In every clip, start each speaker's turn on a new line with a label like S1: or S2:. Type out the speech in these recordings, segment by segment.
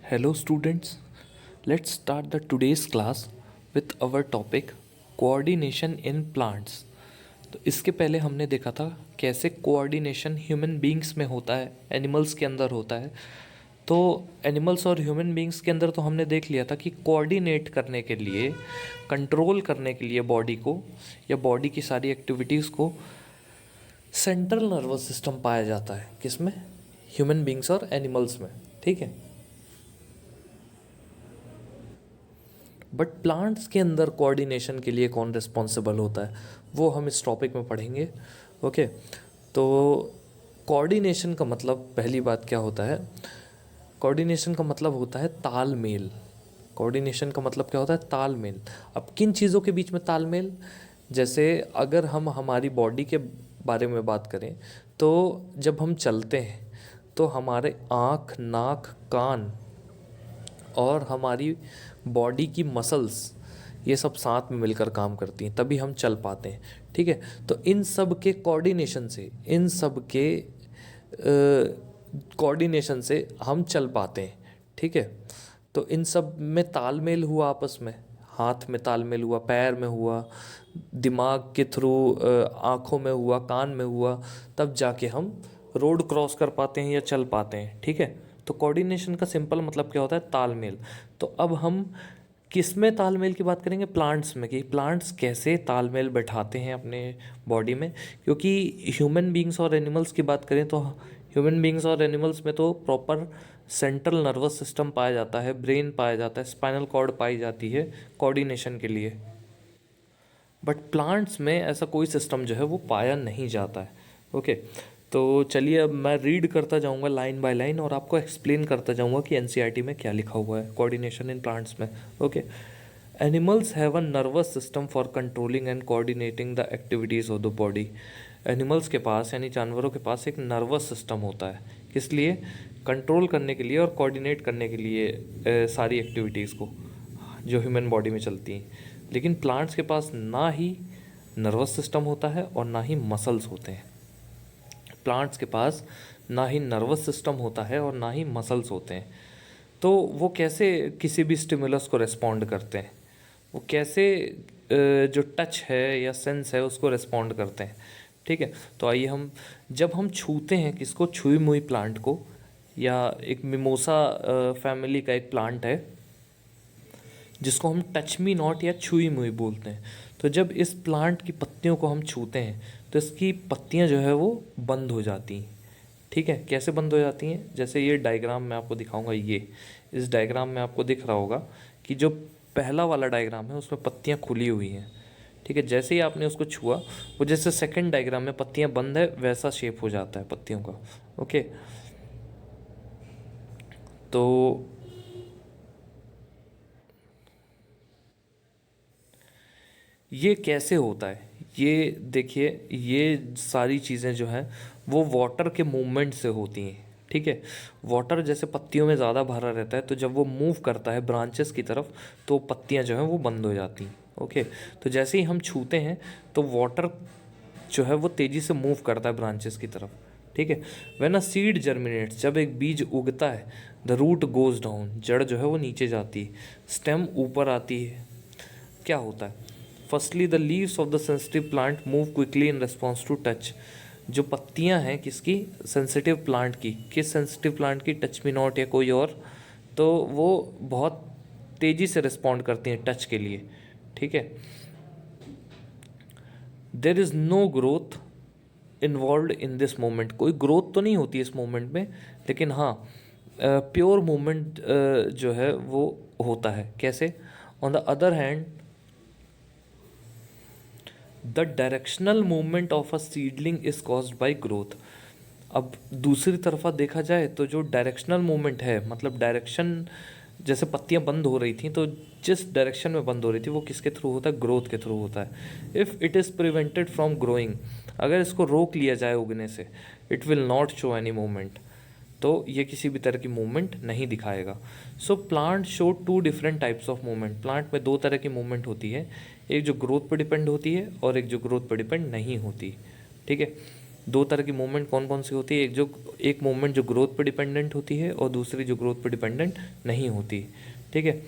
S1: Hello students, let's start the today's class with our topic coordination in plants। तो इसके पहले हमने देखा था कैसे कोऑर्डिनेशन ह्यूमन बींग्स में होता है, एनिमल्स के अंदर होता है। तो एनिमल्स और ह्यूमन बींग्स के अंदर तो हमने देख लिया था कि कोऑर्डिनेट करने के लिए, कंट्रोल करने के लिए बॉडी को या बॉडी की सारी एक्टिविटीज़ को सेंट्रल नर्वस सिस्टम पाया जाता है। किसमें? ह्यूमन बींग्स और एनिमल्स में। ठीक है। बट प्लांट्स के अंदर कोऑर्डिनेशन के लिए कौन रिस्पॉन्सिबल होता है वो हम इस टॉपिक में पढ़ेंगे। ओके, तो कोऑर्डिनेशन का मतलब, पहली बात क्या होता है? कोऑर्डिनेशन का मतलब होता है तालमेल। कोऑर्डिनेशन का मतलब क्या होता है? तालमेल। अब किन चीज़ों के बीच में तालमेल? जैसे अगर हम हमारी बॉडी के बारे में बात करें तो जब हम चलते हैं तो हमारे आँख, नाक, कान और हमारी बॉडी की मसल्स, ये सब साथ में मिलकर काम करती हैं, तभी हम चल पाते हैं। ठीक है। तो इन सब के कोऑर्डिनेशन से, इन सब के कोऑर्डिनेशन से हम चल पाते हैं। ठीक है। तो इन सब में तालमेल हुआ आपस में, हाथ में तालमेल हुआ, पैर में हुआ, दिमाग के थ्रू आँखों में हुआ, कान में हुआ, तब जाके हम रोड क्रॉस कर पाते हैं या चल पाते हैं। ठीक है। तो कोऑर्डिनेशन का सिंपल मतलब क्या होता है? तालमेल। तो अब हम किस में तालमेल की बात करेंगे? प्लांट्स में, कि प्लांट्स कैसे तालमेल बैठाते हैं अपने बॉडी में। क्योंकि ह्यूमन बींग्स और एनिमल्स की बात करें तो ह्यूमन बींग्स और एनिमल्स में तो प्रॉपर सेंट्रल नर्वस सिस्टम पाया जाता है, ब्रेन पाया जाता है, स्पाइनल कॉर्ड पाई जाती है कोऑर्डिनेशन के लिए। बट प्लांट्स में ऐसा कोई सिस्टम जो है वो पाया नहीं जाता है। ओके, तो चलिए अब मैं रीड करता जाऊंगा लाइन बाय लाइन और आपको एक्सप्लेन करता जाऊंगा कि एनसीईआरटी में क्या लिखा हुआ है कोऑर्डिनेशन इन प्लांट्स में। Okay, animals have a nervous system for controlling and coordinating the activities of the body. Animals के पास, यानी जानवरों के पास, एक नर्वस सिस्टम होता है। किस लिए? कंट्रोल करने के लिए और कोऑर्डिनेट करने के लिए सारी एक्टिविटीज़ को जो ह्यूमन बॉडी में चलती हैं। लेकिन प्लांट्स के पास ना ही नर्वस सिस्टम होता है और ना ही मसल्स होते हैं। प्लांट्स के पास ना ही नर्वस सिस्टम होता है और ना ही मसल्स होते हैं। तो वो कैसे किसी भी स्टिमुलस को रिस्पॉन्ड करते हैं? वो कैसे जो टच है या सेंस है उसको रिस्पॉन्ड करते हैं? ठीक है। तो आइए हम, जब हम छूते हैं किसको, छुई मुई प्लांट को, या एक मिमोसा फैमिली का एक प्लांट है जिसको हम टच मी नॉट या छुई मुई बोलते हैं। तो जब इस प्लांट की पत्तियों को हम छूते हैं तो इसकी पत्तियां जो है वो बंद हो जाती हैं। ठीक है। कैसे बंद हो जाती हैं? जैसे ये डायग्राम मैं आपको दिखाऊंगा, ये इस डायग्राम में आपको दिख रहा होगा कि जो पहला वाला डायग्राम है उसमें पत्तियां खुली हुई हैं। ठीक है। जैसे ही आपने उसको छुआ, वो जैसे सेकंड डायग्राम में पत्तियां बंद है वैसा शेप हो जाता है पत्तियों का। ओके, तो ये कैसे होता है? ये देखिए, ये सारी चीज़ें जो हैं वो वाटर के मूवमेंट से होती हैं। ठीक है। वाटर जैसे पत्तियों में ज़्यादा भरा रहता है, तो जब वो मूव करता है ब्रांचेस की तरफ तो पत्तियां जो हैं वो बंद हो जाती हैं। ओके, तो जैसे ही हम छूते हैं तो वाटर जो है वो तेज़ी से मूव करता है ब्रांचेस की तरफ। ठीक है। व्हेन अ सीड जर्मिनेट्स, जब एक बीज उगता है, द रूट गोज डाउन, जड़ जो है वो नीचे जाती है, स्टेम ऊपर आती है। क्या होता है? Firstly the leaves of the sensitive plant move quickly in response to touch. जो पत्तियां हैं किसकी? सेंसिटिव प्लांट की। किस सेंसिटिव प्लांट की? टच मी नॉट या कोई और। तो वो बहुत तेज़ी से रिस्पॉन्ड करती हैं टच के लिए। ठीक है। There is no growth involve in this moment, कोई ग्रोथ तो नहीं होती इस मोमेंट में, लेकिन हाँ प्योर मूवमेंट जो है वो होता है। कैसे? On the other hand, the directional movement of a seedling is caused by growth. अब दूसरी तरफा देखा जाए तो जो डायरेक्शनल मूवमेंट है, मतलब डायरेक्शन, जैसे पत्तियां बंद हो रही थी तो जिस डायरेक्शन में बंद हो रही थी वो किसके थ्रू होता है? ग्रोथ के थ्रू होता है। If it is prevented from growing, अगर इसको रोक लिया जाए उगने से, it will not show any movement, तो ये किसी भी तरह की मूवमेंट नहीं दिखाएगा। So plant show two different types of movement. Plant में दो तरह की मूवमेंट होती है, एक जो ग्रोथ पर डिपेंड होती है और एक जो ग्रोथ पर डिपेंड नहीं होती। ठीक है। दो तरह की मूवमेंट कौन कौन सी होती है, एक मूवमेंट जो ग्रोथ पे डिपेंडेंट होती है और दूसरी जो ग्रोथ पे डिपेंडेंट नहीं होती। ठीक है,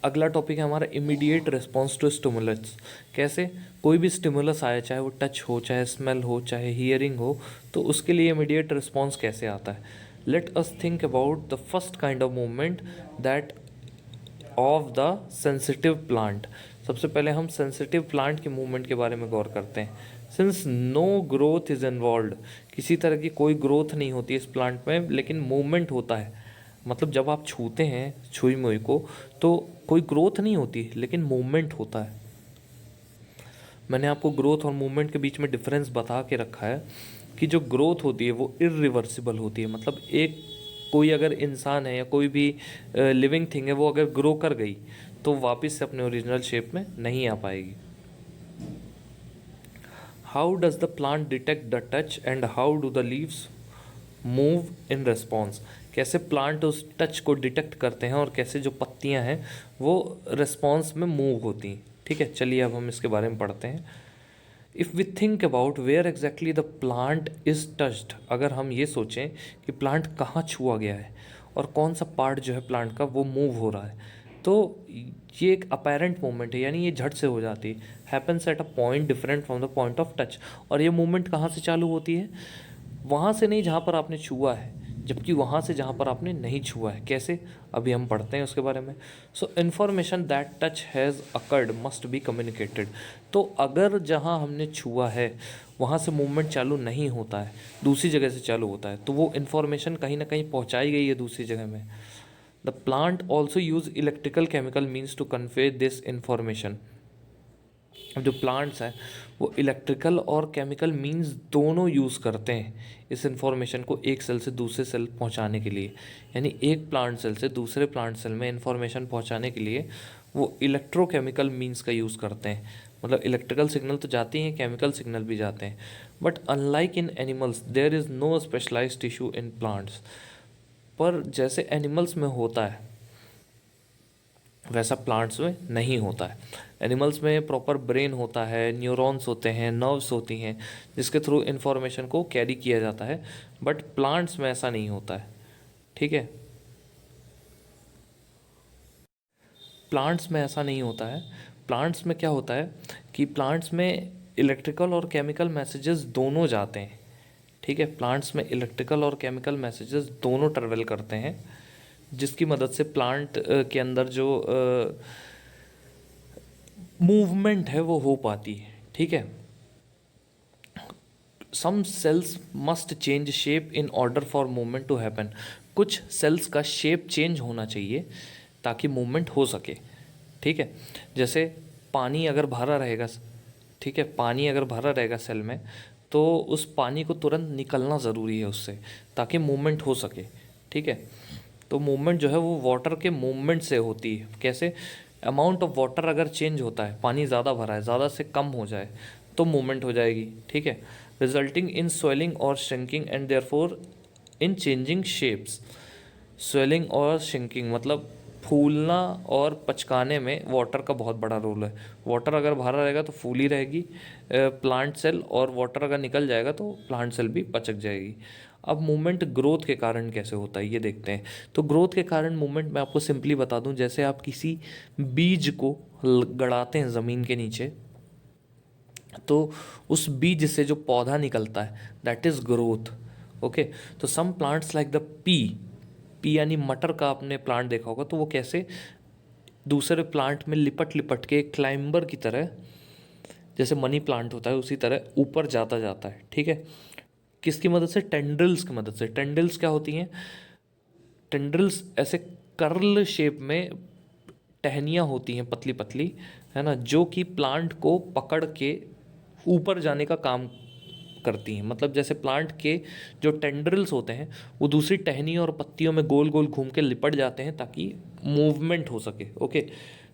S1: अगला टॉपिक है हमारा इमीडिएट रिस्पॉन्स टू स्टिमुलस। कैसे कोई भी स्टिमुलस आए, चाहे वो टच हो, चाहे स्मेल हो, चाहे हियरिंग हो, तो उसके लिए इमीडिएट रिस्पॉन्स कैसे आता है। Let us think about the first kind of movement that of the sensitive plant. सबसे पहले हम सेंसिटिव प्लांट के मूवमेंट के बारे में गौर करते हैं। Since no growth is involve, किसी तरह की कोई ग्रोथ नहीं होती इस प्लांट में, लेकिन मूवमेंट होता है। मतलब जब आप छूते हैं छुई मुई को तो कोई ग्रोथ नहीं होती, लेकिन मूवमेंट होता है। मैंने आपको ग्रोथ और मूवमेंट के बीच में डिफरेंस बता के रखा है कि जो ग्रोथ होती है वो इरिवर्सिबल होती है। मतलब एक कोई अगर इंसान है या कोई भी लिविंग थिंग है, वो अगर ग्रो कर गई तो वापस से अपने ओरिजिनल शेप में नहीं आ पाएगी। How does the plant detect the touch and how do the leaves move in response. कैसे प्लांट उस टच को डिटेक्ट करते हैं और कैसे जो पत्तियां हैं वो रिस्पॉन्स में मूव होती हैं। ठीक है, चलिए अब हम इसके बारे में पढ़ते हैं। If we think about where exactly the plant is touched, अगर हम ये सोचें कि प्लांट कहाँ छुआ गया है और कौन सा पार्ट जो है प्लांट का वो मूव हो रहा है, तो ये एक अपेरेंट मूवमेंट है, यानी ये झट से हो जाती है। Happens at a point different from the point of touch. और ये मूवमेंट कहाँ से चालू होती है, वहाँ से नहीं जहाँ पर आपने छुआ है, जबकि वहाँ से जहाँ पर आपने नहीं छुआ है। कैसे, अभी हम पढ़ते हैं उसके बारे में। So information that touch has occurred must be communicated. तो अगर जहाँ हमने छुआ है वहाँ से मूवमेंट चालू नहीं होता है, दूसरी जगह से चालू होता है, तो वो इन्फॉर्मेशन कहीं ना कहीं पहुँचाई गई है दूसरी जगह में। The plant also use electrical chemical means to convey this information. अब जो प्लांट्स हैं वो इलेक्ट्रिकल और केमिकल मींस दोनों यूज़ करते हैं इस इंफॉर्मेशन को एक सेल से दूसरे सेल पहुंचाने के लिए। यानी एक प्लांट सेल से दूसरे प्लांट सेल में इंफॉर्मेशन पहुंचाने के लिए वो इलेक्ट्रोकेमिकल मींस का यूज़ करते हैं। मतलब इलेक्ट्रिकल सिग्नल तो जाती हैं, केमिकल सिग्नल भी जाते हैं। But unlike in animals there is no specialised tissue in plants. पर जैसे एनिमल्स में होता है वैसा प्लांट्स में नहीं होता है। एनिमल्स में प्रॉपर ब्रेन होता है, न्यूरॉन्स होते हैं, नर्व्स होती हैं जिसके थ्रू इन्फॉर्मेशन को कैरी किया जाता है, बट प्लांट्स में ऐसा नहीं होता है। ठीक है, प्लांट्स में ऐसा नहीं होता है। प्लांट्स में क्या होता है कि प्लांट्स में इलेक्ट्रिकल और केमिकल मैसेजेस दोनों जाते हैं। ठीक है, प्लांट्स में इलेक्ट्रिकल और केमिकल मैसेजेस दोनों ट्रेवल करते हैं, जिसकी मदद से प्लांट के अंदर जो मूवमेंट है वो हो पाती है। ठीक है, some cells must change shape in order for movement to happen. कुछ सेल्स का शेप चेंज होना चाहिए ताकि मूवमेंट हो सके। ठीक है, जैसे पानी अगर भरा रहेगा, ठीक है, पानी अगर भरा रहेगा सेल में, तो उस पानी को तुरंत निकलना ज़रूरी है उससे, ताकि मूवमेंट हो सके। ठीक है, तो मूवमेंट जो है वो वाटर के मूवमेंट से होती है। कैसे, अमाउंट ऑफ वाटर अगर चेंज होता है, पानी ज़्यादा भरा है, ज़्यादा से कम हो जाए तो मूवमेंट हो जाएगी। ठीक है, रिजल्टिंग इन स्वेलिंग और shrinking and therefore in changing shapes. Swelling और श्रिंकिंग मतलब फूलना और पचकाने में वाटर का बहुत बड़ा रोल है। वाटर अगर भरा रहेगा तो फूली रहेगी प्लांट सेल, और वाटर अगर निकल जाएगा तो प्लांट सेल भी पचक जाएगी। अब मूवमेंट ग्रोथ के कारण कैसे होता है ये देखते हैं। तो ग्रोथ के कारण मूवमेंट मैं आपको सिंपली बता दूं, जैसे आप किसी बीज को गड़ाते हैं ज़मीन के नीचे, तो उस बीज से जो पौधा निकलता है दैट इज़ ग्रोथ। ओके, तो some plants like the pea, pea यानी मटर का आपने प्लांट देखा होगा, तो वो कैसे दूसरे प्लांट में लिपट लिपट के क्लाइंबर की तरह, जैसे मनी प्लांट होता है उसी तरह ऊपर जाता जाता है। ठीक है, किसकी मदद से, टेंड्रिल्स की मदद से। टेंड्रिल्स क्या होती हैं, टेंड्रिल्स ऐसे कर्ल शेप में टहनियाँ होती हैं पतली पतली, है ना, जो कि प्लांट को पकड़ के ऊपर जाने का काम करती हैं। मतलब जैसे प्लांट के जो टेंड्रिल्स होते हैं वो दूसरी टहनियों और पत्तियों में गोल गोल घूम के लिपट जाते हैं ताकि मूवमेंट हो सके। Okay,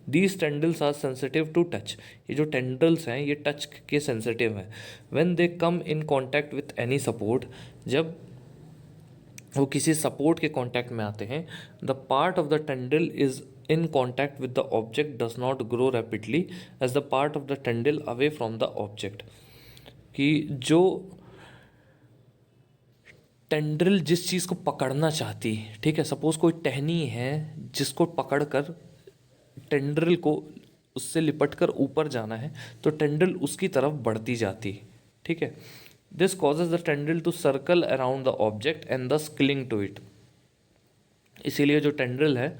S1: these tendrils are sensitive to touch. ये जो टेंड्रिल्स हैं ये टच के सेंसिटिव हैं। When they come in contact with any support, जब वो किसी सपोर्ट के कांटेक्ट में आते हैं, the part of the tendril is in contact with the object does not grow rapidly as the part of the tendril away from the object. कि जो tendril जिस चीज़ को पकड़ना चाहती, ठीक है, सपोज कोई टहनी है जिसको पकड़कर टेंड्रिल को उससे लिपट कर ऊपर जाना है, तो टेंड्रिल उसकी तरफ बढ़ती जाती, ठीक है। This causes the tendril to circle around the object and thus cling to it. इसीलिए जो टेंड्रिल है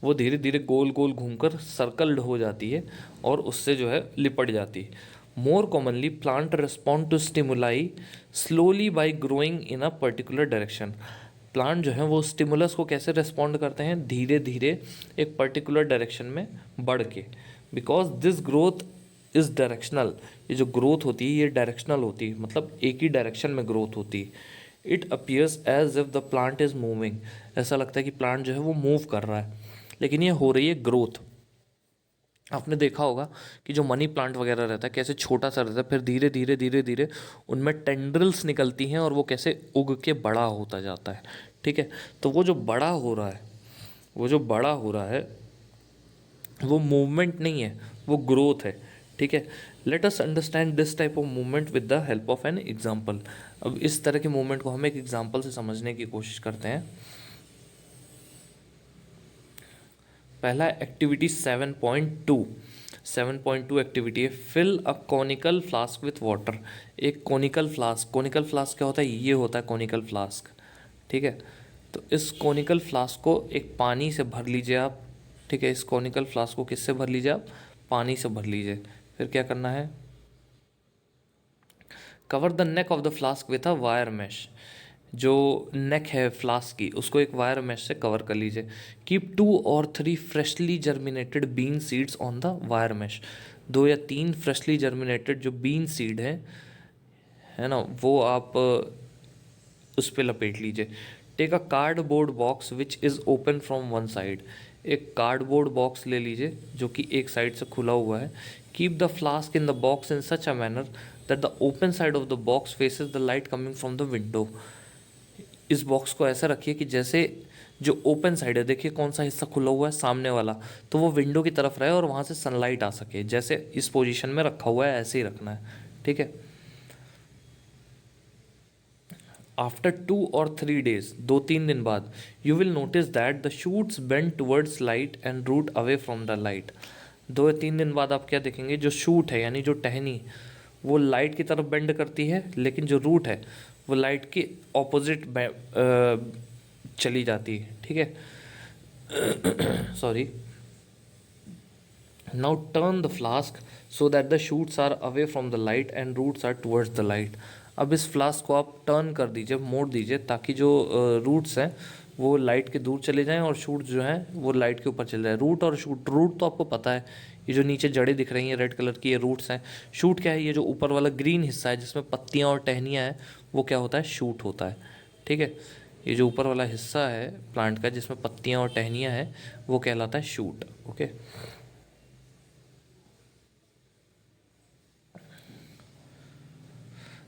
S1: वो धीरे धीरे गोल गोल घूमकर सर्कल्ड हो जाती है और उससे जो है लिपट जाती है। More commonly plant respond to stimuli slowly by growing in a particular direction. Plant जो है वो स्टिमुलस को कैसे रिस्पॉन्ड करते हैं, धीरे धीरे एक पर्टिकुलर डायरेक्शन में बढ़ के, because this growth is directional. ये जो ग्रोथ होती है ये डायरेक्शनल होती है, मतलब एक ही डायरेक्शन में ग्रोथ होती है। It appears as if the plant is moving. ऐसा लगता है कि प्लांट जो है वो मूव कर रहा है, लेकिन ये हो रही है ग्रोथ। आपने देखा होगा कि जो मनी प्लांट वगैरह रहता है कैसे छोटा सा रहता है, फिर धीरे धीरे धीरे धीरे उनमें टेंड्रिल्स निकलती हैं और वो कैसे उग के बड़ा होता जाता है, ठीक है। तो वो जो बड़ा हो रहा है, वो जो बड़ा हो रहा है वो मूवमेंट नहीं है, वो ग्रोथ है, ठीक है। Let us understand this type of movement with the help of an example. अब इस तरह के मूवमेंट को हम एक एग्जाम्पल से समझने की कोशिश करते हैं। पहला एक्टिविटी 7.2। 7.2 एक्टिविटी है, fill a conical flask with water. एक कॉनिकल फ्लास्क, कॉनिकल फ्लास्क क्या होता है, ये होता है कॉनिकल फ्लास्क, ठीक है। तो इस कॉनिकल फ्लास्क को एक पानी से भर लीजिए आप, ठीक है। इस कॉनिकल फ्लास्क को किससे भर लीजिए आप, पानी से भर लीजिए। फिर क्या करना है, cover the neck of the flask with a wire mesh. जो नेक है फ्लास्क की उसको एक वायर मैश से कवर कर लीजिए। Keep 2 or 3 freshly germinated bean seeds on the wire mesh. 2 या 3 फ्रेशली जर्मिनेटेड जो बीन सीड है ना, वो आप उस पर लपेट लीजिए। Take a cardboard box which is open from one side. एक कार्डबोर्ड बॉक्स ले लीजिए जो कि एक साइड से खुला हुआ है। Keep the flask in the box in such a manner that the open side of the box faces the light coming from the window. इस बॉक्स को ऐसा रखिए कि जैसे जो ओपन साइड है, देखिए कौन सा हिस्सा खुला हुआ है, सामने वाला, तो वो विंडो की तरफ रहे और वहाँ से सनलाइट आ सके। जैसे इस पोजीशन में रखा हुआ है ऐसे ही रखना है, ठीक है। आफ्टर 2 or 3 days, 2-3 दिन बाद, you will notice that the shoots bend towards light and root away from the light. 2 या 3 दिन बाद आप क्या देखेंगे, जो शूट है यानी जो टहनी, वो लाइट की तरफ बेंड करती है, लेकिन जो रूट है वो लाइट के ऑपोजिट चली जाती है, ठीक है। Sorry. Now turn the flask so that the shoots are away from the light and roots are towards the light. अब इस फ्लास्क को आप टर्न कर दीजिए, मोड़ दीजिए, ताकि जो रूट्स हैं वो लाइट के दूर चले जाएं और शूट जो हैं वो लाइट के ऊपर चले जाए। रूट और शूट, रूट तो आपको पता है, ये जो नीचे जड़ें दिख रही हैं रेड कलर की, ये रूट्स हैं। शूट क्या है, ये जो ऊपर वाला ग्रीन हिस्सा है जिसमें पत्तियाँ और टहनियाँ हैं, वो क्या होता है, शूट होता है, ठीक है। ये जो ऊपर वाला हिस्सा है प्लांट का जिसमें पत्तियाँ और टहनियाँ हैं, वो कहलाता है shoot, okay.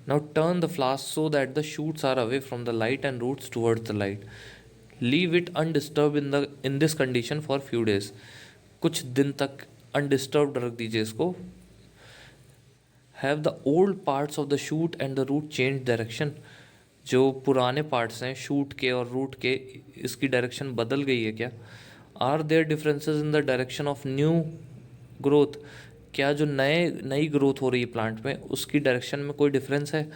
S1: Now turn the flask so that the shoots are away from the light and roots towards the light. Leave it undisturbed in this condition for few days. कुछ दिन तक undisturbed रख दीजिए इसको। Have the old parts of the shoot and the root change direction. जो पुराने parts हैं shoot के और रूट के, इसकी डायरेक्शन बदल गई है क्या? Are there differences in the direction of new growth. क्या जो नई ग्रोथ हो रही है प्लांट में उसकी डायरेक्शन में कोई डिफरेंस है?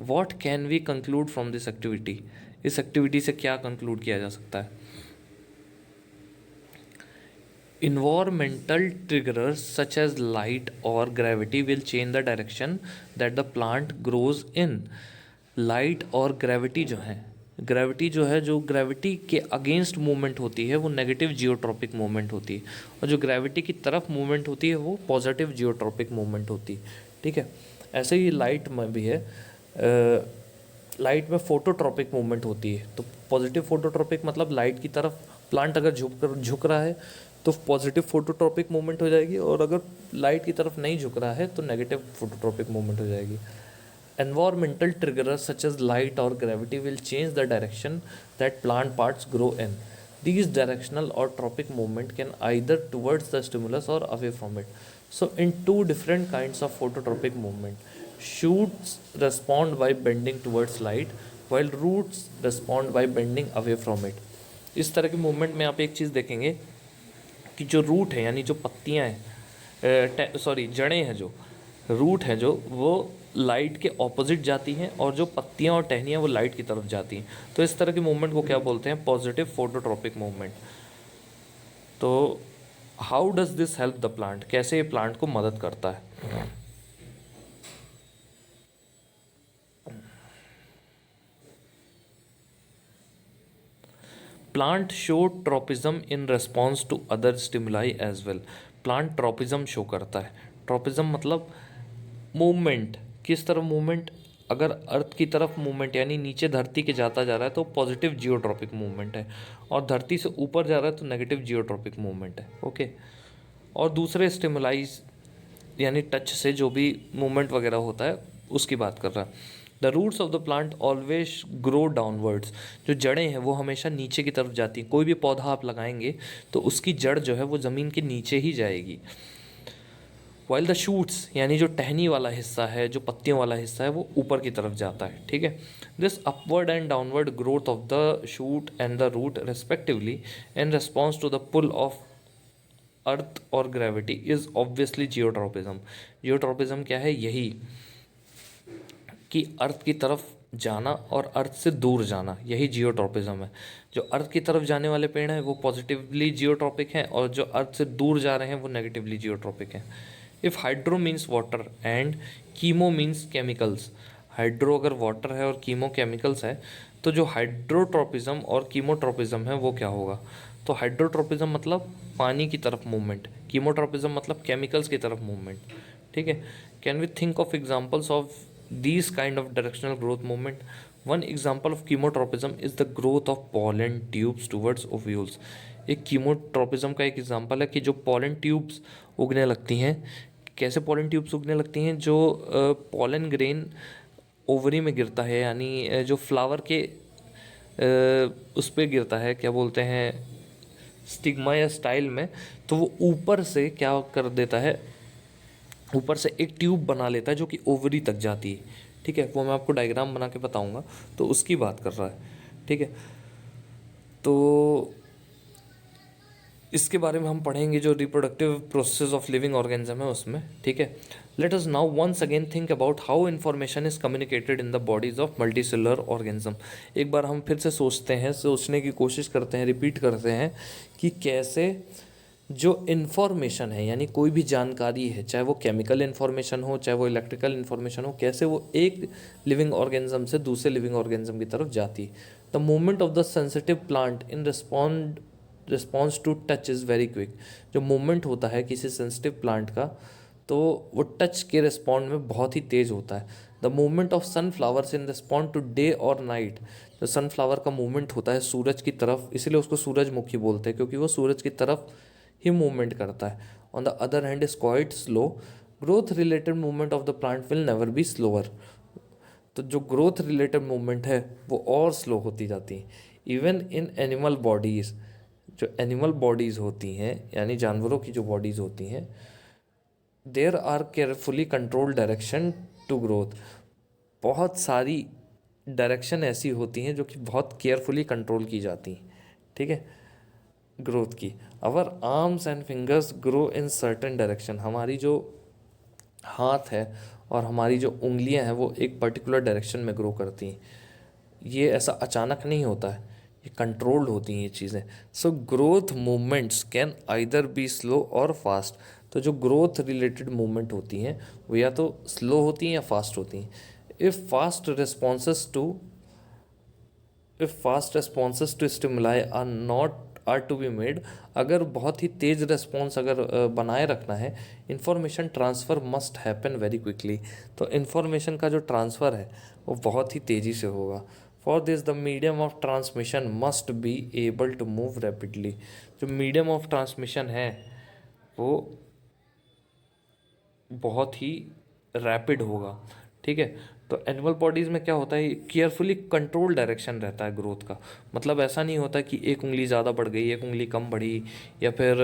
S1: What can we conclude from this activity. इस एक्टिविटी से क्या कंक्लूड किया जा सकता है? Environmental triggers such as light or gravity will change the direction that the plant grows in. Light और ग्रेविटी जो है, ग्रेविटी जो है, जो ग्रेविटी के अगेंस्ट मूवमेंट होती है वो नेगेटिव जियोट्रॉपिक मूवमेंट होती है, और जो ग्रेविटी की तरफ मूवमेंट होती है वो पॉजिटिव जियोट्रॉपिक मूवमेंट होती है, ठीक है। ऐसे ही लाइट में भी है, लाइट में फोटोट्रॉपिक मूवमेंट होती है। तो पॉजिटिव फोटोट्रॉपिक मतलब लाइट की तरफ प्लांट अगर झुक रहा है तो पॉजिटिव फोटोट्रॉपिक मूवमेंट हो जाएगी, और अगर लाइट की तरफ नहीं झुक रहा है तो नेगेटिव फोटोट्रॉपिक मूवमेंट हो जाएगी। Environmental triggers such as light or gravity will change the direction that plant parts grow in. These directional or tropic movement can either towards the stimulus or away from it. So in two different kinds of phototropic movement, shoots respond by bending towards light while roots respond by bending away from it. इस तरह के movement में आप एक चीज़ देखेंगे कि जो root है यानी जो पत्तियां हैं, सॉरी जड़ें हैं, जो रूट है जो वो लाइट के ऑपोजिट जाती हैं और जो पत्तियां और टहनियाँ वो लाइट की तरफ जाती हैं। तो इस तरह के मूवमेंट को क्या बोलते हैं? Positive phototropic movement. तो how does this help the plant? कैसे ये प्लांट को मदद करता है? Plant show tropism in response to other stimuli as well. Plant tropism show करता है। ट्रोपिज्म मतलब मूवमेंट। किस तरफ मूवमेंट? अगर अर्थ की तरफ मूवमेंट यानी नीचे धरती के जाता जा रहा है तो पॉजिटिव जियोट्रॉपिक मूवमेंट है, और धरती से ऊपर जा रहा है तो नेगेटिव जियोट्रॉपिक मूवमेंट है। ओके। और दूसरे स्टिमुलाइज यानी टच से जो भी मूवमेंट वगैरह होता है उसकी बात कर रहा है। The roots of the plant always grow downwards. जो जड़ें हैं वो हमेशा नीचे की तरफ जाती हैं। कोई भी पौधा आप लगाएंगे तो उसकी जड़ जो है वो ज़मीन के नीचे ही जाएगी। वाइल द शूट्स यानी जो टहनी वाला हिस्सा है, जो पत्तियों वाला हिस्सा है, वो ऊपर की तरफ जाता है। ठीक है। This upward and downward growth of the shoot and the root respectively in response to the pull of earth और gravity is obviously geotropism. Geotropism क्या है? यही कि अर्थ की तरफ जाना और अर्थ से दूर जाना, यही जियोट्रॉपिज्म है। जो अर्थ की तरफ जाने वाले पेड़ हैं वो पॉजिटिवली जियोट्रॉपिक हैं, और जो अर्थ से दूर जा रहे हैं वो नेगेटिवली जियोट्रॉपिक हैं। If hydro means water and chemo means chemicals. Hydro अगर वाटर है और कीमो केमिकल्स है, तो जो हाइड्रोट्रोपिज्म और कीमोट्रोपिज्म है वो क्या होगा? तो हाइड्रोट्रोपिज्म मतलब पानी की तरफ मूवमेंट, कीमोट्रोपिज्म मतलब केमिकल्स की तरफ मूवमेंट। ठीक है। Can we think of examples of these kind of directional growth movement? One example of chemotropism is the growth of pollen tubes towards ovules. एक कीमोट्रोपिज्म का एक एग्जांपल है कि जो पॉलन ट्यूब्स उगने लगती हैं। कैसे पॉलन ट्यूब्स उगने लगती हैं? जो पॉलन ग्रेन ओवरी में गिरता है, यानी जो फ्लावर के उस पर गिरता है, क्या बोलते हैं, स्टिग्मा या स्टाइल में, तो वो ऊपर से क्या कर देता है, ऊपर से एक ट्यूब बना लेता है जो कि ओवरी तक जाती है। ठीक है। वो मैं आपको डायग्राम बना के बताऊंगा, तो उसकी बात कर रहा है। ठीक है। तो इसके बारे में हम पढ़ेंगे जो reproductive process of living organism है उसमें। ठीक है। Let us now once again think about how information is communicated in the bodies of multicellular organism. एक बार हम फिर से सोचने की कोशिश करते हैं, रिपीट करते हैं कि कैसे जो इन्फॉर्मेशन है यानी कोई भी जानकारी है, चाहे वो केमिकल इन्फॉर्मेशन हो, चाहे वो इलेक्ट्रिकल इन्फॉर्मेशन हो, कैसे वो एक लिविंग ऑर्गेनिज्म से दूसरे लिविंग ऑर्गेनिज्म की तरफ जाती है। The movement of the sensitive plant in response to touch is very quick. जो मूवमेंट होता है किसी सेंसिटिव प्लांट का, तो वो टच के रिस्पॉन्ड में बहुत ही तेज़ होता है। The movement of sunflowers in respond to day और नाइट। जो सनफ्लावर का मूवमेंट होता है सूरज की तरफ, इसीलिए उसको सूरजमुखी बोलते हैं, क्योंकि वो सूरज की तरफ ही मूवमेंट करता है। On the other hand is quite slow. Growth related movement of the plant will never be slower. तो जो ग्रोथ रिलेटेड मूवमेंट है वो और स्लो होती जाती है। इवन इन एनिमल बॉडीज़, जो एनिमल बॉडीज़ होती हैं यानी जानवरों की जो बॉडीज़ होती हैं, there are carefully controlled direction to growth. बहुत सारी डायरेक्शन ऐसी होती हैं जो कि बहुत केयरफुली कंट्रोल की जाती हैं। ठीक है। ग्रोथ की, our arms and fingers grow in certain direction. हमारी जो हाथ है और हमारी जो उंगलियां हैं वो एक पर्टिकुलर डायरेक्शन में ग्रो करती हैं। ये ऐसा अचानक नहीं होता है, ये कंट्रोल्ड होती हैं ये चीज़ें। So growth movements can either be slow और फास्ट। तो जो ग्रोथ रिलेटेड मूवमेंट होती हैं वो या तो स्लो होती हैं या फास्ट होती हैं। If fast responses to stimuli are to be made, अगर बहुत ही तेज़ रेस्पॉन्स अगर बनाए रखना है, information transfer must happen very quickly. तो इंफॉर्मेशन का जो ट्रांसफ़र है वो बहुत ही तेज़ी से होगा। For this the medium of transmission must be able to move rapidly. जो मीडियम ऑफ ट्रांसमिशन है वो बहुत ही रैपिड होगा। ठीक है। तो एनिमल बॉडीज़ में क्या होता है, केयरफुली कंट्रोल डायरेक्शन रहता है ग्रोथ का। मतलब ऐसा नहीं होता कि एक उंगली ज़्यादा बढ़ गई, एक उंगली कम बढ़ी, या फिर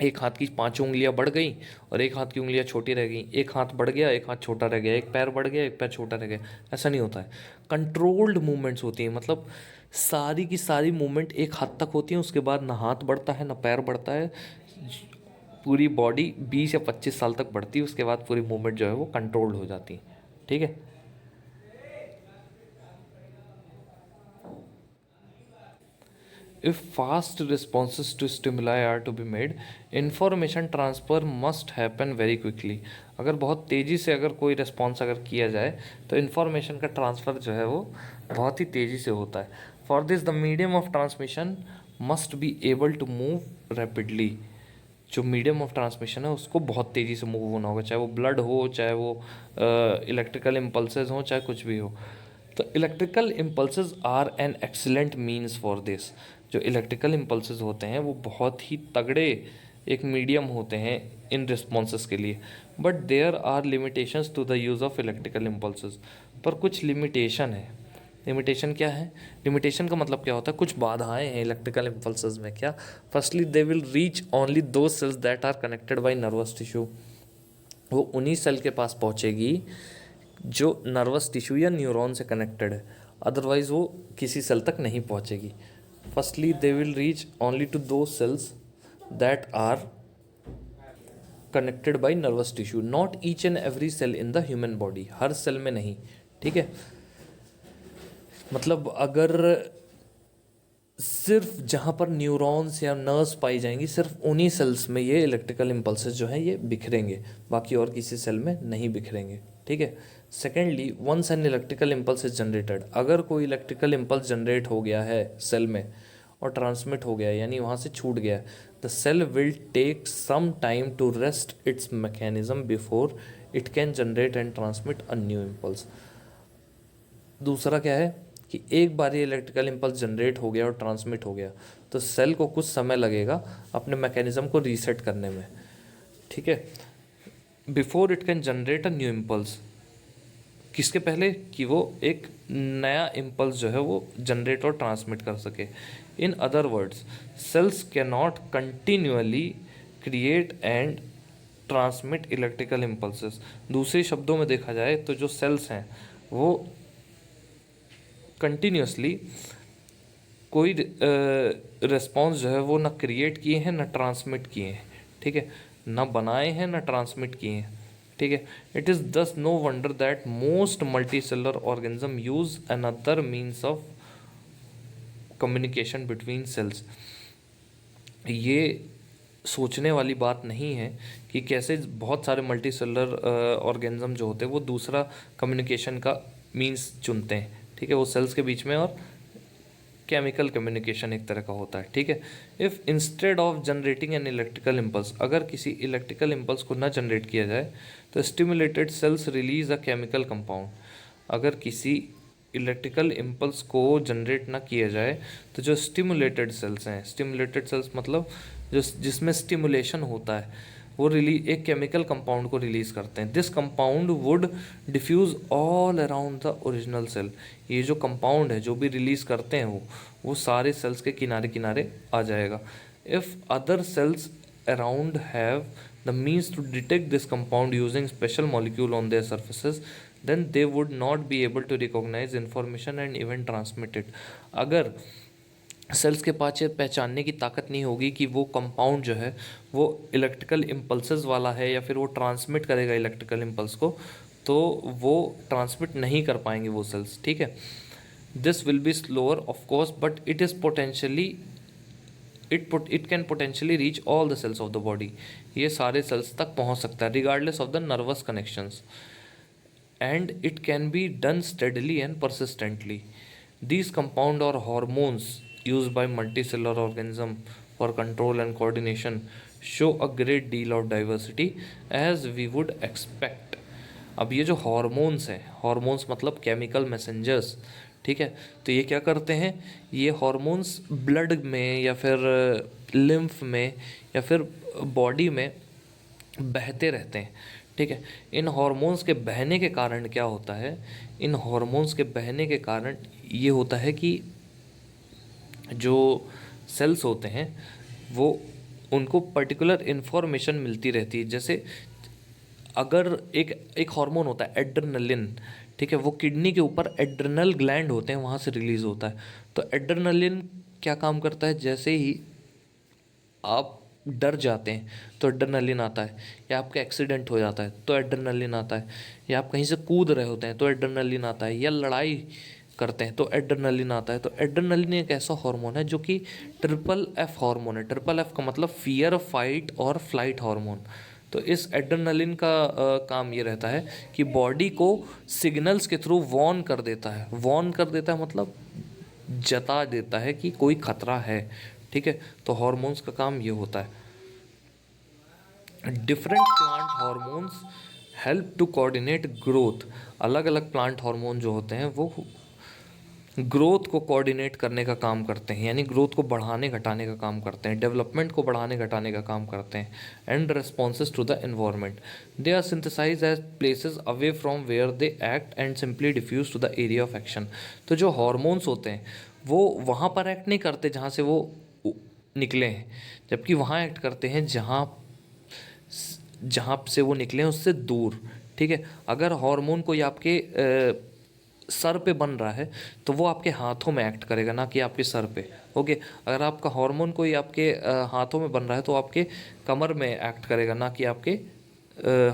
S1: एक हाथ की 5 उंगलियां बढ़ गई और एक हाथ की उंगलियां छोटी रह गई, एक हाथ बढ़ गया एक हाथ छोटा रह गया, एक पैर बढ़ गया एक पैर छोटा रह गया, ऐसा नहीं होता है। कंट्रोल्ड मूवमेंट्स होती हैं, मतलब सारी की सारी मूवमेंट एक हद तक होती हैं, उसके बाद ना हाथ बढ़ता है ना पैर बढ़ता है, पूरी बॉडी 20 या 25 साल तक बढ़ती है, उसके बाद पूरी मूवमेंट जो है वो कंट्रोल्ड हो जाती है। ठीक है। If fast responses to stimuli are to be made, information transfer must happen very quickly. अगर बहुत तेज़ी से अगर कोई रिस्पॉन्स अगर किया जाए तो इन्फॉर्मेशन का ट्रांसफ़र जो है वो बहुत ही तेज़ी से होता है। For this the medium of transmission must be able to move rapidly. जो मीडियम ऑफ ट्रांसमिशन है उसको बहुत तेज़ी से मूव होना होगा, चाहे वो ब्लड हो, चाहे वो इलेक्ट्रिकल इम्पल्सेस हो, चाहे कुछ भी हो। तो electrical impulses are an excellent means for this. जो इलेक्ट्रिकल इम्पल्सेस होते हैं वो बहुत ही तगड़े एक मीडियम होते हैं इन रिस्पॉन्सेस के लिए। But there are limitations to the use of electrical impulses. पर कुछ लिमिटेशन है। लिमिटेशन क्या है? लिमिटेशन का मतलब क्या होता है? कुछ बाधाएं हैं इलेक्ट्रिकल इम्पल्सेस में। क्या? Firstly they will reach only those cells that are connected by nervous tissue. वो उन्हीं सेल के पास पहुंचेगी जो नर्वस टिश्यू या न्यूरॉन से कनेक्टेड है, अदरवाइज वो किसी सेल तक नहीं पहुंचेगी। Firstly they will reach only to those cells that are connected by nervous tissue, not each and every cell in the human body, हर सेल में नहीं। ठीक है। मतलब अगर सिर्फ जहाँ पर न्यूरॉन्स या नर्व्स पाई जाएंगी, सिर्फ उन्हीं सेल्स में ये इलेक्ट्रिकल इम्पल्सेस जो हैं ये बिखरेंगे, बाकी और किसी सेल में नहीं बिखरेंगे। ठीक है। Secondly, once an electrical impulse is generated, अगर कोई इलेक्ट्रिकल इम्पल्स जनरेट हो गया है सेल में और ट्रांसमिट हो गया है, यानी वहाँ से छूट गया है, the cell will take some time to rest its mechanism before it can generate and transmit a new impulse. दूसरा क्या है कि एक बार ये इलेक्ट्रिकल इम्पल्स जनरेट हो गया और ट्रांसमिट हो गया तो सेल को कुछ समय लगेगा अपने मैकेनिज्म को रीसेट करने में। ठीक है। Before it can generate a new impulse, किसके पहले? कि वो एक नया इम्पल्स जो है वो जनरेट और ट्रांसमिट कर सके। In other words, cells can not continually create and transmit electrical impulses. दूसरे शब्दों में देखा जाए तो जो सेल्स हैं वो कंटिन्यूसली कोई रिस्पॉन्स जो है वो ना क्रिएट किए हैं ना ट्रांसमिट किए हैं। ठीक है। ना बनाए हैं ना ट्रांसमिट किए हैं। ठीक है। It is thus no wonder that most multicellular organism use another means of communication between cells. ये सोचने वाली बात नहीं है कि कैसे बहुत सारे मल्टी सेलर ऑर्गेनिज्म जो होते हैं वो दूसरा कम्युनिकेशन का मीन्स चुनते हैं। ठीक है। वो सेल्स के बीच में और केमिकल कम्युनिकेशन एक तरह का होता है। ठीक है। If instead of generating N electrical impulse, अगर किसी इलेक्ट्रिकल इम्पल्स को ना जनरेट किया जाए तो stimulated cells release a chemical compound. अगर किसी इलेक्ट्रिकल इम्पल्स को जनरेट ना किया जाए तो जो स्टिमुलेटेड सेल्स हैं, स्टिमुलेटेड सेल्स मतलब जिसमें स्टिमुलेशन होता है, वो एक केमिकल कंपाउंड को रिलीज़ करते हैं। This compound would diffuse all around the original cell. ये जो कंपाउंड है जो भी रिलीज़ करते हैं वो सारे सेल्स के किनारे किनारे आ जाएगा। If other cells around have the means to detect this compound using special molecule on their surfaces, then they would not be able to recognise information and even transmit it. अगर cells के पास ये पहचानने की ताकत नहीं होगी कि वो कंपाउंड जो है वो इलेक्ट्रिकल इम्पल्सेस वाला है या फिर वो ट्रांसमिट करेगा इलेक्ट्रिकल इम्पल्स को, तो वो ट्रांसमिट नहीं कर पाएंगे वो सेल्स। ठीक है। This will be slower of course but it is potentially it can potentially reach all the cells of the body. ये सारे सेल्स तक पहुंच सकता है regardless of the nervous connections, and it can be done steadily and persistently. These compound or hormones used by multicellular organism for control and coordination show a great deal of diversity as we would expect. अब ये जो hormones हैं, hormones मतलब chemical messengers. ठीक है। तो ये क्या करते हैं? ये हॉर्मोन्स ब्लड में या फिर लिम्फ में या फिर बॉडी में बहते रहते हैं। ठीक है। इन हॉर्मोन्स के बहने के कारण क्या होता है? इन हॉर्मोन्स के बहने के कारण ये होता है कि जो सेल्स होते हैं वो उनको पर्टिकुलर इन्फॉर्मेशन मिलती रहती है। जैसे अगर एक एक हार्मोन होता है एड्रेनलिन, ठीक है, वो किडनी के ऊपर एड्रेनल ग्लैंड होते हैं, वहाँ से रिलीज होता है। तो एड्रेनलिन क्या काम करता है, जैसे ही आप डर जाते हैं तो एड्रेनलिन आता है, या आपका एक्सीडेंट हो जाता है तो एड्रेनलिन आता है, या आप कहीं से कूद रहे होते हैं तो एड्रेनलिन आता है, या लड़ाई करते हैं तो एड्रेनलिन आता है। तो एड्रेनलिन एक ऐसा हार्मोन है जो कि ट्रिपल एफ हार्मोन है। ट्रिपल एफ का मतलब फियर, फाइट और फ्लाइट हार्मोन। तो इस एड्रेनलिन का काम ये रहता है कि बॉडी को सिग्नल्स के थ्रू वॉर्न कर देता है। वॉर्न कर देता है मतलब जता देता है कि कोई खतरा है, ठीक है। तो हॉर्मोन्स का काम ये होता है। Different plant hormones help to coordinate growth. अलग अलग प्लांट हार्मोन जो होते हैं वो ग्रोथ को कोऑर्डिनेट करने का काम करते हैं, यानी ग्रोथ को बढ़ाने घटाने का काम करते हैं, डेवलपमेंट को बढ़ाने घटाने का काम करते हैं। And responses to the environment, they are synthesise as places away from where they act and simply diffuse to the area of action. तो जो हॉर्मोन्स होते हैं वो वहाँ पर एक्ट नहीं करते जहाँ से वो निकले हैं, जबकि वहाँ एक्ट करते हैं जहाँ जहाँ से वो निकले हैं उससे दूर, ठीक है। अगर हार्मोन कोई आपके सर पे बन रहा है तो वो आपके हाथों में एक्ट करेगा, ना कि आपके सर पे। ओके, अगर आपका हार्मोन कोई आपके हाथों में बन रहा है तो आपके कमर में एक्ट करेगा, ना कि आपके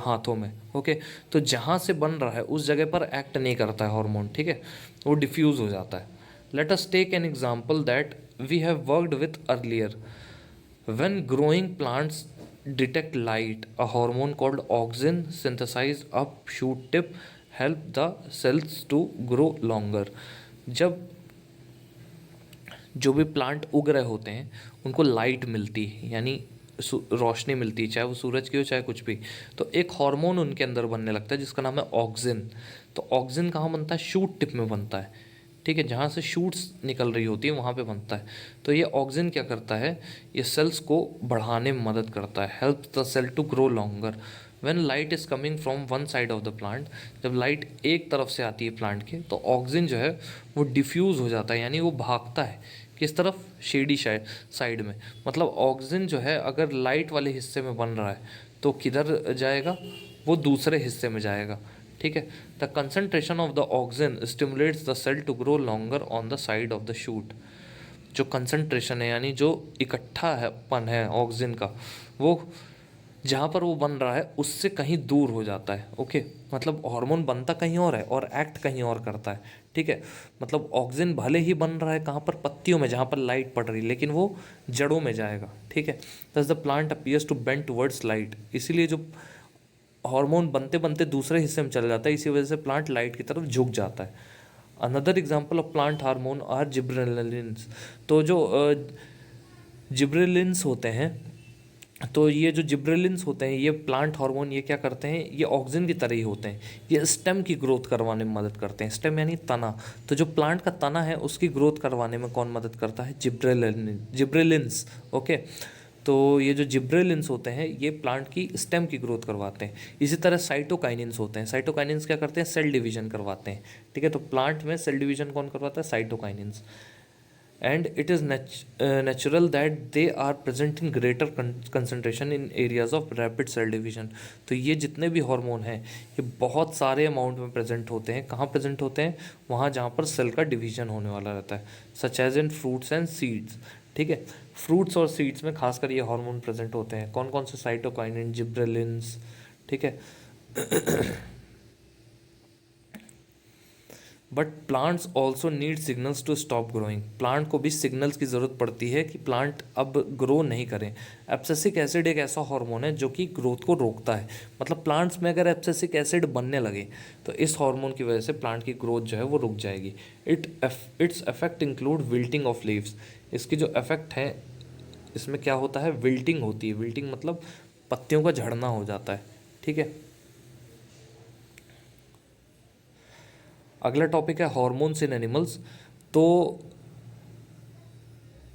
S1: हाथों में। ओके, तो जहाँ से बन रहा है उस जगह पर एक्ट नहीं करता है हार्मोन, ठीक है, वो डिफ्यूज़ हो जाता है। Let us take an example that we have worked with earlier. When growing plants detect light, a hormone called auxin synthesized up shoot tip help the cells to grow longer। जब जो भी plant उग रहे होते हैं उनको light मिलती है, यानी रोशनी मिलती है, चाहे वो सूरज की हो चाहे कुछ भी, तो एक हार्मोन उनके अंदर बनने लगता है जिसका नाम है ऑक्सिन। तो ऑक्सिन कहाँ बनता है, शूट टिप में बनता है, ठीक है, जहाँ से शूट्स निकल रही होती है वहाँ पे बनता है। तो ये ऑक्सिन क्या करता है, ये सेल्स को बढ़ाने में मदद करता है, help the cell to grow longer. When light is coming from one side of the plant, जब लाइट एक तरफ से आती है प्लांट के तो ऑक्सिन जो है वो डिफ्यूज़ हो जाता है, यानी वो भागता है किस तरफ, शेडी साइड में। मतलब ऑक्सिन जो है अगर लाइट वाले हिस्से में बन रहा है तो किधर जाएगा, वो दूसरे हिस्से में जाएगा, ठीक है। The concentration of the auxin stimulates the cell to grow longer on the side of the shoot. जो कंसंट्रेशन है यानी जो इकट्ठा है पन है ऑक्सिन का, वो जहाँ पर वो बन रहा है उससे कहीं दूर हो जाता है। ओके, मतलब हार्मोन बनता कहीं और है और एक्ट कहीं और करता है, ठीक है। मतलब ऑक्सिन भले ही बन रहा है कहाँ पर, पत्तियों में जहाँ पर लाइट पड़ रही है, लेकिन वो जड़ों में जाएगा, ठीक है। Thus the plant appears to bend towards light. इसीलिए जो हार्मोन बनते बनते दूसरे हिस्से में चला जाता है, इसी वजह से प्लांट लाइट की तरफ झुक जाता है। Another example of plant hormone are gibberellins. तो जो जिब्रेलिन्स होते हैं, तो ये जो जिब्रेलिन्स होते हैं ये प्लांट हार्मोन, ये क्या करते हैं, ये ऑक्सिन की तरह ही होते हैं। ये स्टेम की ग्रोथ करवाने में मदद करते हैं। स्टेम यानी तना। तो जो प्लांट का तना है उसकी ग्रोथ करवाने में कौन मदद करता है, जिब्रेलिन्स। ओके, तो ये जो जिब्रेलिन्स होते हैं ये प्लांट की स्टेम की ग्रोथ करवाते हैं। इसी तरह साइटोकाइनिन्स होते हैं। साइटोकाइनिन्स क्या करते हैं, सेल डिवीजन करवाते हैं, ठीक है। तो प्लांट में सेल डिवीजन कौन करवाता है, cytokinins. And it is natural that they are present in greater concentration in areas of rapid cell division. तो ये जितने भी हार्मोन हैं ये बहुत सारे अमाउंट में प्रेजेंट होते हैं। कहाँ प्रेजेंट होते हैं, वहाँ जहाँ पर सेल का डिवीजन होने वाला रहता है, such as in fruits and seeds, ठीक है। फ्रूट्स और सीड्स में खासकर ये हार्मोन प्रेजेंट होते हैं। कौन कौन से, साइटोकाइनिन, जिब्रेलिन्स, ठीक है। But plants also need signals to stop growing. Plant को भी सिग्नल्स की ज़रूरत पड़ती है कि प्लांट अब ग्रो नहीं करें। एब्सिसिक एसिड एक ऐसा हार्मोन है जो कि ग्रोथ को रोकता है। मतलब प्लांट्स में अगर एब्सिसिक एसिड बनने लगे तो इस हार्मोन की वजह से प्लांट की ग्रोथ जो है वो रुक जाएगी। Its effect include wilting of leaves. इसकी जो इफेक्ट है इसमें क्या होता है, विल्टिंग होती है। विल्टिंग मतलब पत्तियों का झड़ना हो जाता है, ठीक है। अगला टॉपिक है हॉर्मोन्स इन एनिमल्स। तो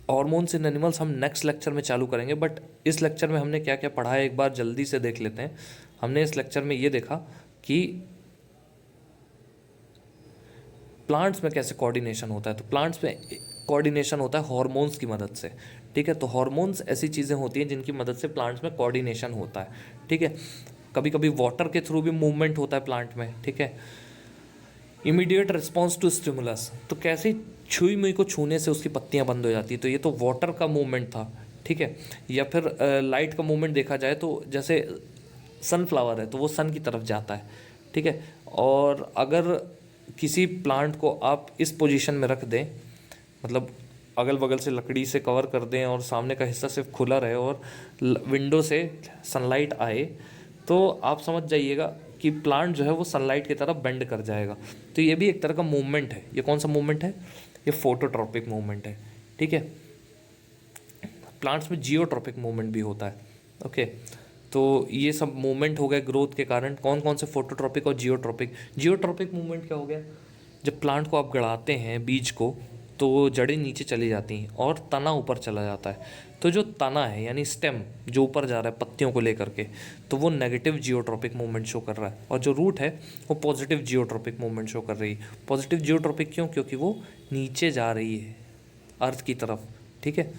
S1: हॉर्मोन्स इन एनिमल्स हम नेक्स्ट लेक्चर में चालू करेंगे, बट इस लेक्चर में हमने क्या क्या पढ़ा है एक बार जल्दी से देख लेते हैं। हमने इस लेक्चर में ये देखा कि प्लांट्स में कैसे कोऑर्डिनेशन होता है। तो प्लांट्स में कोऑर्डिनेशन होता है हॉर्मोन्स की मदद से, ठीक है। तो हॉर्मोन्स ऐसी चीज़ें होती हैं जिनकी मदद से प्लांट्स में कोऑर्डिनेशन होता है, ठीक है। कभी कभी वाटर के थ्रू भी मूवमेंट होता है प्लांट में, ठीक है। इमीडिएट रिस्पॉन्स टू स्टिमुलस, तो कैसे ही छुई मुई को छूने से उसकी पत्तियां बंद हो जाती है, तो ये तो वाटर का मूवमेंट था, ठीक है। या फिर लाइट का मूवमेंट देखा जाए तो जैसे सनफ्लावर है तो वो सन की तरफ जाता है, ठीक है। और अगर किसी प्लांट को आप इस पोजीशन में रख दें, मतलब अगल बगल से लकड़ी से कवर कर दें और सामने का हिस्सा सिर्फ खुला रहे और विंडो से सनलाइट आए, तो आप समझ जाइएगा कि प्लांट जो है वो सनलाइट की तरफ बेंड कर जाएगा। तो ये भी एक तरह का मूवमेंट है। ये कौन सा मूवमेंट है? ये फोटोट्रॉपिक मूवमेंट है, ठीक है। प्लांट्स में जियोट्रॉपिक मूवमेंट भी होता है, ओके। तो ये सब मूवमेंट हो गए ग्रोथ के कारण। कौन कौन से? फोटोट्रॉपिक और जियोट्रॉपिक। जियोट्रॉपिक मूवमेंट क्या हो गया? जब प्लांट को आप गड़ाते हैं बीज को, तो जड़ें नीचे चली जाती हैं और तना ऊपर चला जाता है। तो जो तना है यानी स्टेम जो ऊपर जा रहा है पत्तियों को लेकर के, तो वो नेगेटिव जियोट्रॉपिक मूवमेंट शो कर रहा है, और जो रूट है वो पॉजिटिव जियोट्रॉपिक मूवमेंट शो कर रही है। पॉजिटिव जियोट्रॉपिक क्यों? क्योंकि वो नीचे जा रही है अर्थ की तरफ, ठीक है।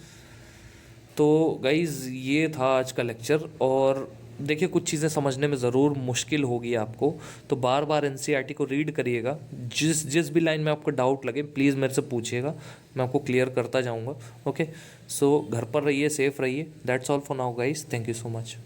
S1: तो गाइज़ ये था आज का लेक्चर। और देखिए कुछ चीज़ें समझने में ज़रूर मुश्किल होगी आपको, तो बार बार एनसीईआरटी को रीड करिएगा। जिस जिस भी लाइन में आपको डाउट लगे प्लीज़ मेरे से पूछिएगा, मैं आपको क्लियर करता जाऊंगा, ओके। सो घर पर रहिए, सेफ़ रहिए। That's all for now guys, thank you so much.